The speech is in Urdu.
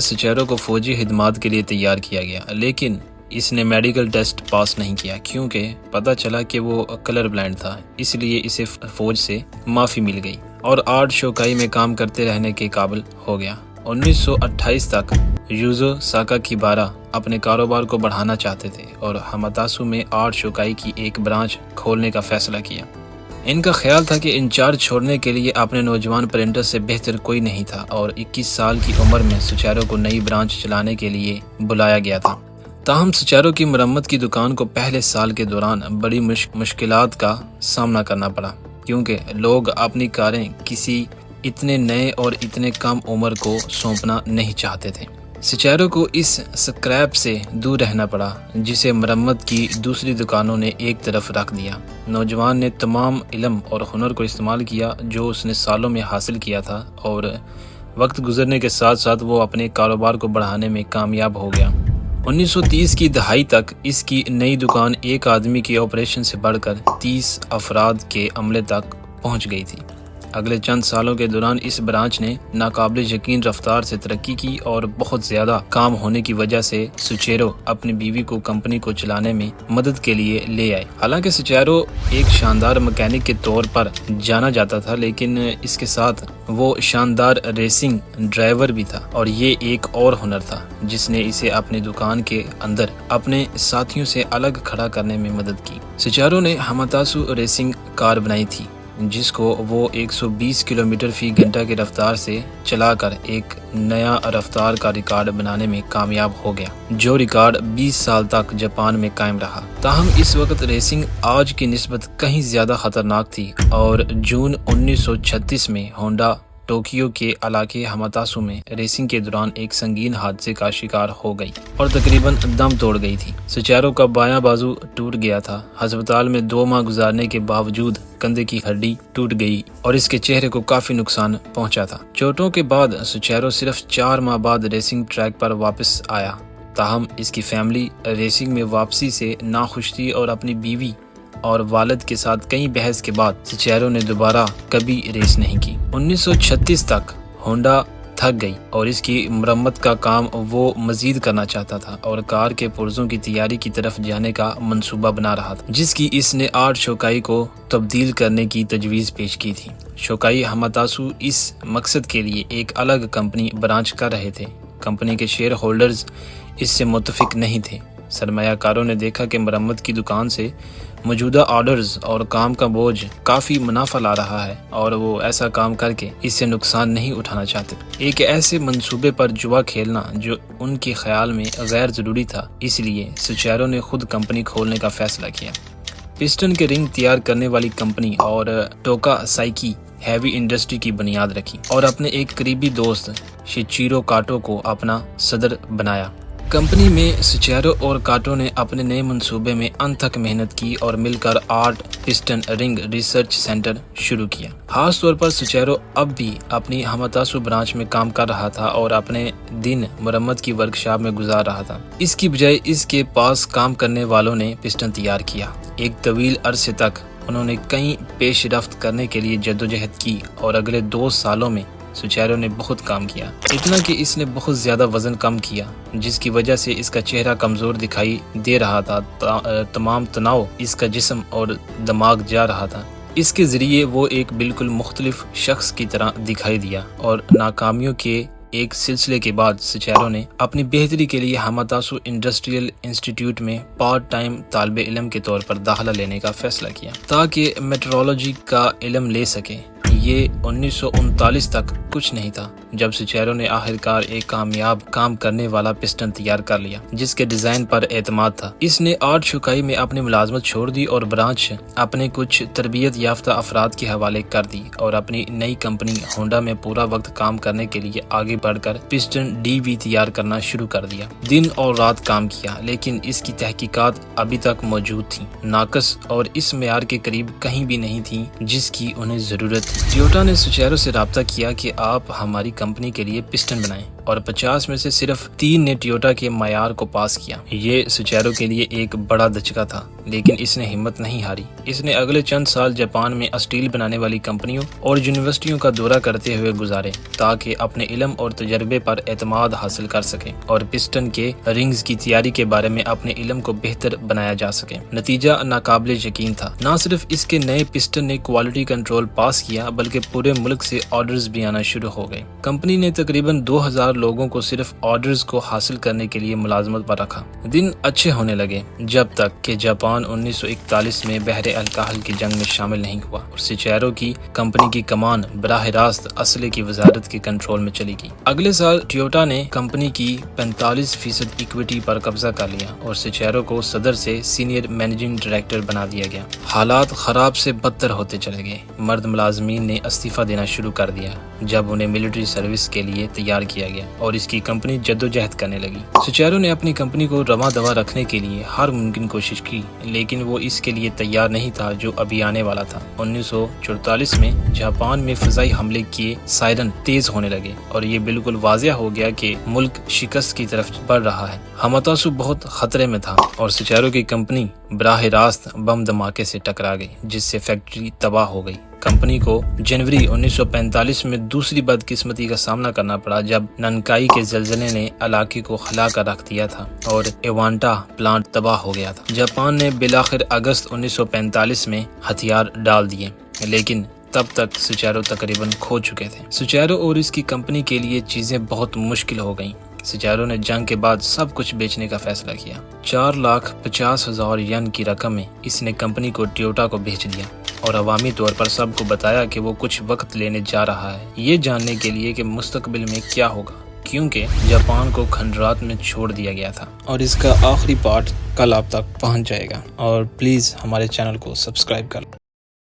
سچیرو کو فوجی خدمات کے لیے تیار کیا گیا، لیکن اس نے میڈیکل ٹیسٹ پاس نہیں کیا کیونکہ پتہ چلا کہ وہ کلر بلائنڈ تھا، اس لیے اسے فوج سے معافی مل گئی اور آرٹ شوکائی میں کام کرتے رہنے کے قابل ہو گیا۔ 1928 تک یوزو ساکاکیبارا اپنے کاروبار کو بڑھانا چاہتے تھے اور ہاماتاسو میں آرٹ شوکائی کی ایک برانچ کھولنے کا فیصلہ کیا۔ ان کا خیال تھا کہ انچارج چھوڑنے کے لیے اپنے نوجوان پرنٹر سے بہتر کوئی نہیں تھا اور 21 سال کی عمر میں سچیرو کو نئی برانچ چلانے کے لیے بلایا گیا تھا۔ تاہم سچیرو کی مرمت کی دکان کو پہلے سال کے دوران بڑی مشکلات کا سامنا کرنا پڑا کیونکہ لوگ اپنی کاریں کسی اتنے نئے اور اتنے کم عمر کو سونپنا نہیں چاہتے تھے۔ سچیرو کو اس سکریپ سے دور رہنا پڑا جسے مرمت کی دوسری دکانوں نے ایک طرف رکھ دیا۔ نوجوان نے تمام علم اور ہنر کو استعمال کیا جو اس نے سالوں میں حاصل کیا تھا اور وقت گزرنے کے ساتھ ساتھ وہ اپنے کاروبار کو بڑھانے میں کامیاب ہو گیا۔ 1930 کی دہائی تک اس کی نئی دکان ایک آدمی کے آپریشن سے بڑھ کر 30 افراد کے عملے تک پہنچ گئی تھی۔ اگلے چند سالوں کے دوران اس برانچ نے ناقابل یقین رفتار سے ترقی کی اور بہت زیادہ کام ہونے کی وجہ سے سچیرو اپنی بیوی کو کمپنی کو چلانے میں مدد کے لیے لے آئے۔ حالانکہ سچیرو ایک شاندار مکینک کے طور پر جانا جاتا تھا، لیکن اس کے ساتھ وہ شاندار ریسنگ ڈرائیور بھی تھا اور یہ ایک اور ہنر تھا جس نے اسے اپنی دکان کے اندر اپنے ساتھیوں سے الگ کھڑا کرنے میں مدد کی۔ سچیرو نے ہاماتاسو ریسنگ کار بنائی تھی جس کو وہ 120 کلومیٹر فی گھنٹہ کی رفتار سے چلا کر ایک نیا رفتار کا ریکارڈ بنانے میں کامیاب ہو گیا، جو ریکارڈ 20 سال تک جاپان میں قائم رہا۔ تاہم اس وقت ریسنگ آج کی نسبت کہیں زیادہ خطرناک تھی اور جون 1936 میں ہونڈا ٹوکیو کے علاقے ہاماتاسو میں ریسنگ کے دوران ایک سنگین حادثے کا شکار ہو گئی اور تقریباً دم توڑ گئی تھی۔ سچیرو کا بایاں بازو ٹوٹ گیا تھا۔ ہسپتال میں 2 ماہ گزارنے کے باوجود کندھے کی ہڈی ٹوٹ گئی اور اس کے چہرے کو کافی نقصان پہنچا تھا۔ چوٹوں کے بعد سچیرو صرف 4 ماہ بعد ریسنگ ٹریک پر واپس آیا۔ تاہم اس کی فیملی ریسنگ میں واپسی سے ناخوش تھی اور اپنی بیوی اور والد کے ساتھ کئی بحث کے بعد سچیرو نے دوبارہ کبھی ریس نہیں کی۔ 1936 تک ہونڈا تھک گئی اور اس کی مرمت کا کام وہ مزید کرنا چاہتا تھا اور کار کے پرزوں کی تیاری کی طرف جانے کا منصوبہ بنا رہا تھا جس کی اس نے آرٹ شوکائی کو تبدیل کرنے کی تجویز پیش کی تھی۔ شوکائی ہاماتاسو اس مقصد کے لیے ایک الگ کمپنی برانچ کر رہے تھے۔ کمپنی کے شیئر ہولڈرز اس سے متفق نہیں تھے۔ سرمایہ کاروں نے دیکھا کہ مرمت کی دکان سے موجودہ آرڈرز اور کام کا بوجھ کافی منافع لا رہا ہے اور وہ ایسا کام کر کے اس سے نقصان نہیں اٹھانا چاہتے۔ ایک ایسے منصوبے پر جوا کھیلنا جو ان کے خیال میں غیر ضروری تھا، اس لیے سچیرو نے خود کمپنی کھولنے کا فیصلہ کیا۔ پسٹن کے رنگ تیار کرنے والی کمپنی اور ٹوکا سائکی ہیوی انڈسٹری کی بنیاد رکھی اور اپنے ایک قریبی دوست شیچیرو کاٹو کو اپنا صدر بنایا۔ کمپنی میں سچیرو اور کاٹو نے اپنے نئے منصوبے میں انتھک محنت کی اور مل کر آرٹ پسٹن رنگ ریسرچ سینٹر شروع کیا۔ خاص طور پر سچیرو اب بھی اپنی ہاماتاسو برانچ میں کام کر رہا تھا اور اپنے دن مرمت کی ورکشاپ میں گزار رہا تھا۔ اس کی بجائے اس کے پاس کام کرنے والوں نے پسٹن تیار کیا۔ ایک طویل عرصے تک انہوں نے کئی پیش رفت کرنے کے لیے جدوجہد کی اور اگلے 2 سالوں میں سچیرو نے بہت کام کیا، اتنا کہ اس نے بہت زیادہ وزن کم کیا جس کی وجہ سے اس کا چہرہ کمزور دکھائی دے رہا تھا۔ تمام تناؤ اس کا جسم اور دماغ جا رہا تھا۔ اس کے ذریعے وہ ایک بالکل مختلف شخص کی طرح دکھائی دیا اور ناکامیوں کے ایک سلسلے کے بعد سچیرو نے اپنی بہتری کے لیے ہاماتاسو انڈسٹریل انسٹیٹیوٹ میں پارٹ ٹائم طالب علم کے طور پر داخلہ لینے کا فیصلہ کیا تاکہ میٹرولوجی کا علم لے سکے۔ یہ 1939 تک کچھ نہیں تھا جب سچیرو نے آخرکار ایک کامیاب کام کرنے والا پسٹن تیار کر لیا جس کے ڈیزائن پر اعتماد تھا۔ اس نے آرٹ شوکائی میں اپنی ملازمت چھوڑ دی اور برانچ اپنے کچھ تربیت یافتہ افراد کے حوالے کر دی اور اپنی نئی کمپنی ہونڈا میں پورا وقت کام کرنے کے لیے آگے بڑھ کر پسٹن DV تیار کرنا شروع کر دیا۔ دن اور رات کام کیا لیکن اس کی تحقیقات ابھی تک موجود تھیں، ناقص اور اس معیار کے قریب کہیں بھی نہیں تھیں جس کی انہیں ضرورت تھی۔ ٹویوٹا نے سچیرو سے رابطہ کیا کہ آپ ہماری کمپنی کے لیے پسٹن بنائیں۔ اور 50 میں سے صرف 3 نے ٹویوٹا کے معیار کو پاس کیا۔ یہ سوچیرو کے لیے ایک بڑا دھچکا تھا، لیکن اس نے ہمت نہیں ہاری۔ اس نے اگلے چند سال جاپان میں اسٹیل بنانے والی کمپنیوں اور یونیورسٹیوں کا دورہ کرتے ہوئے گزارے تاکہ اپنے علم اور تجربے پر اعتماد حاصل کر سکے اور پسٹن کے رنگز کی تیاری کے بارے میں اپنے علم کو بہتر بنایا جا سکے۔ نتیجہ ناقابل یقین تھا۔ نہ صرف اس کے نئے پسٹن نے کوالٹی کنٹرول پاس کیا، بلکہ پورے ملک سے آرڈرز بھی آنا شروع ہو گئے۔ کمپنی نے تقریباً 2000 لوگوں کو صرف آرڈرز کو حاصل کرنے کے لیے ملازمت پر رکھا۔ دن اچھے ہونے لگے جب تک کہ جاپان 1941 میں بحر الکاہل کی جنگ میں شامل نہیں ہوا اور سوچیرو کی کمپنی کی کمان براہ راست اسلحے کی وزارت کے کنٹرول میں چلی گئی۔ اگلے سال ٹویوٹا نے کمپنی کی 45% ایکویٹی پر قبضہ کر لیا اور سوچیرو کو صدر سے سینئر مینیجنگ ڈائریکٹر بنا دیا گیا۔ حالات خراب سے بدتر ہوتے چلے گئے۔ مرد ملازمین نے استعفیٰ دینا شروع کر دیا جب انہیں ملٹری سروس کے لیے تیار کیا گیا اور اس کی کمپنی جدوجہد کرنے لگی۔ سوچیرو نے اپنی کمپنی کو رواں دواں رکھنے کے لیے ہر ممکن کوشش کی، لیکن وہ اس کے لیے تیار نہیں تھا جو ابھی آنے والا تھا۔ 1944 میں جاپان میں فضائی حملے کے سائرن تیز ہونے لگے اور یہ بالکل واضح ہو گیا کہ ملک شکست کی طرف بڑھ رہا ہے۔ ہاماتاسو بہت خطرے میں تھا اور سوچیرو کی کمپنی براہ راست بم دھماکے سے ٹکرا گئی، جس سے فیکٹری تباہ ہو گئی۔ کمپنی کو جنوری 1945 میں دوسری بدقسمتی کا سامنا کرنا پڑا جب ننکائی کے زلزلے نے علاقے کو ہلا کر رکھ دیا تھا اور ایوانٹا پلانٹ تباہ ہو گیا تھا۔ جاپان نے بالآخر اگست 1945 میں ہتھیار ڈال دیے، لیکن تب تک سوچیرو تقریباً کھو چکے تھے۔ سوچیرو اور اس کی کمپنی کے لیے چیزیں بہت مشکل ہو گئیں۔ سوچیرو نے جنگ کے بعد سب کچھ بیچنے کا فیصلہ کیا۔ 4,50,000 ین کی رقم میں اس نے کمپنی کو ٹویوٹا کو بیچ دیا اور عوامی طور پر سب کو بتایا کہ وہ کچھ وقت لینے جا رہا ہے، یہ جاننے کے لیے کہ مستقبل میں کیا ہوگا، کیونکہ جاپان کو کھنڈرات میں چھوڑ دیا گیا تھا۔ اور اس کا آخری پارٹ کل آپ تک پہنچ جائے گا، اور پلیز ہمارے چینل کو سبسکرائب کر لیں۔